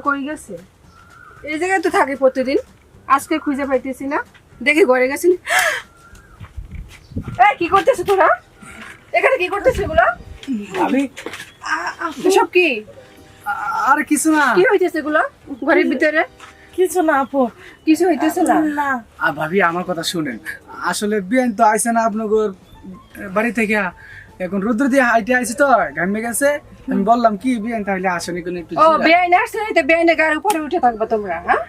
কই গেছে? এই জায়গায় তো থাকে প্রতিদিন, আজকে খুঁজে পাইতেছি না। দেখি ঘরে গেছেন। এই কি করতেছ তোরা? এখানে কি করতেছ এগুলো? আমি এসব কি? আর কিছু না। কি হইতেছে এগুলো ঘরের ভিতরে? কিছু না আপু, কিছু হইতেছে না? না ভাবি আমার কথা শুনেন, আসলে বিয়ান তো আইসে না আপনার বাড়ি থেকে। এখন রুদ্র দিয়ে হাইটে আইসি তো ঘামে গেছে। আমি বললাম কি বিয়ান তাহলে আসেনি কোনো একটু ও বেআইন আসছে, তো বেআইনের গায়ের উপরে উঠে থাকবা তোমরা, হ্যাঁ?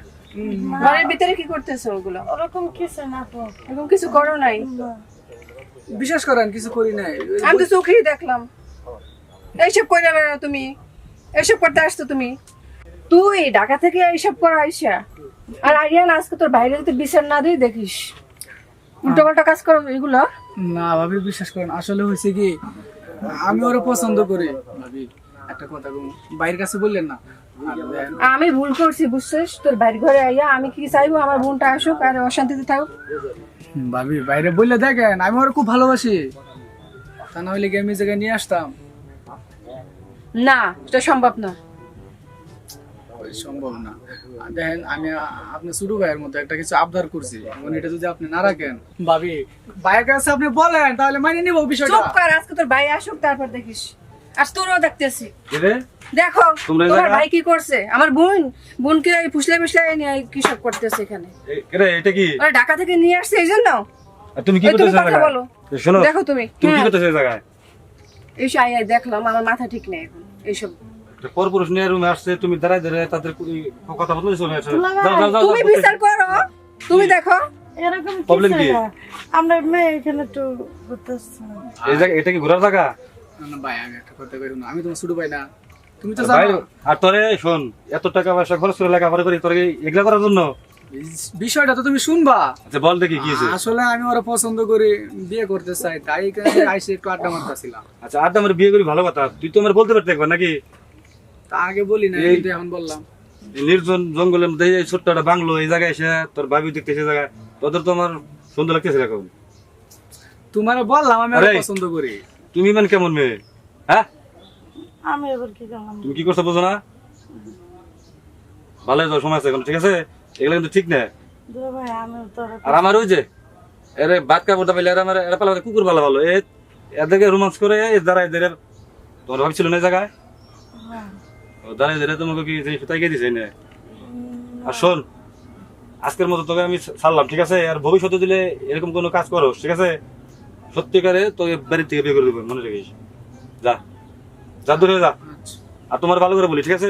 ঘরের ভিতরে কি করতেছো ওগুলো? ওরকম কিছু না আপু। এরকম কিছু করো নাই? না। বিশ্বাস করেন কিছু করি নাই। আমি তো চোখেই দেখলাম। এইসব করে বেড়াও তুমি, এইসব করতে আসতো তুমি। তুই ঢাকা থেকে এইসব করা আইসা, আর আরিয়ান আজকে তোর বাইরে যদি বিচার না দিই দেখিস উল্টো পাল্টা কাজ করো এগুলো। না ভাবি বিশ্বাস করেন, আসলে হয়েছে কি আমি ওরা পছন্দ করি। ভাবি একটা কথা বলুন, বাইরের কাছে বললেন না। আর দেন, আমি ভুল করছি বুঝছিস, তোর বাড়ি ঘরে আইয়া আমি কি চাইবো আমার বোনটা আসুক আর অশান্তিতে থাকুক? ভাবি বাইরে বললে দেখেন আমি ওরা খুব ভালোবাসি, তা না হলে কি আমি এই জায়গায় নিয়ে আসতাম? না, এটা সম্ভব না। ওই সম্ভব না। আর দেখেন আমি আপনার ছোট ভাইয়ের মতো একটা কিছু আবদার করছি, এখন এটা যদি আপনি না রাখেন ভাবি ভাইয়ের কাছে আপনি বলেন তাহলে মাইনে নিব বিষয়টা। চুপ কর, আজকে তোর ভাই আসুক তারপর দেখিস। আর তোরও দেখতেছি। রে দেখো তোমরা এই তোমার জায়গায়- ভাই কি করছে, আমার বোনকে ফুসলে ফুসলে নিয়ে কি সব করতেছে এখানে। রে এটা কি? ওরা ঢাকা থেকে নিয়ে আসছে এই জন্য। আর তুমি কি এই তুমি করতেছো কথা জায়গায়? বলো। শোনো, দেখো তুমি তুমি কি হ্যাঁ, করতেছো এই জায়গায়? এইসব আই দেখলাম, আমার মাথা ঠিক নেই এখন এইসব। একটা পরপুরুষ নিয়ে রুমে আসছে, তুমি দাঁড়ায় দাঁড়ায় তাদের কথা বলতেছো না? তুমি বিচার করো, তুমি দেখো। এরকম Problem কিছু কি? না। আমরা মেয়ে এখানে একটু ঘুরতে আসছি। এই জায়গা এটা কি ঘোরার জায়গা? না, না ভাই আমি একটা কথা কইরো না, আমি তোমার ছোট ভাই না, তুমি তো ভাই, জানো। আর তোরে শোন, এত টাকা পয়সা খরচ করে লেখাপড়া করি তোরে এগুলা করার জন্য? বিষয়টা তো তুমি শুনবা। আচ্ছা বল দেখি কি হয়েছে। আসলে আমি ওরা পছন্দ করি, বিয়ে করতে চাই, তাই এখানে আইসে একটু আড্ডা মারতেছিলাম। আচ্ছা আর আমার বিয়ে করি ভালো কথা, তুই তো আমার বলতে পারতে একবার নাকি? তা আগে বলি না, এই- কিন্তু এখন বললাম। এই নির্জন জঙ্গলের মধ্যে এই ছোট্ট একটা বাংলো, এই জায়গায় এসে তোর ভাবি দেখতে সে জায়গায় তোদের তো আমার সুন্দর লাগতেছে এখন। তোমারে বললাম আমি ওরা আরে। পছন্দ করি। তুমি মানে কেমন মেয়ে? হ্যাঁ, আমি এবার কি করলাম? তুমি কি করছো বোঝো না? ভালো হয়ে যাও, সময় আছে এখন, ঠিক আছে? এগুলো কিন্তু ঠিক না। দুলা ভাই আমি তো আর আমার ওই যে এরে ভাত কাপড় পাইলে আর আমার এরা পালা কুকুর পালা ভালো, এদেরকে রোমান্স করে দাঁড়ায় দাঁড়িয়ে তোমার ভাবছিল না এই জায়গায় দাঁড়ায় দাঁড়িয়ে তোমাকে কি জিনিস তাই গিয়ে দিছে না? আর শোন, আজকের মতো তোকে আমি ছাড়লাম, ঠিক আছে? আর ভবিষ্যতে দিলে এরকম কোনো কাজ করো, ঠিক আছে? সত্যিকারে তোকে বাড়ির থেকে বিয়ে করে দেবো, মনে রাখিস। যা যা, দূরে যা। আচ্ছা। আর তোমার ভালো করে বলি, ঠিক আছে?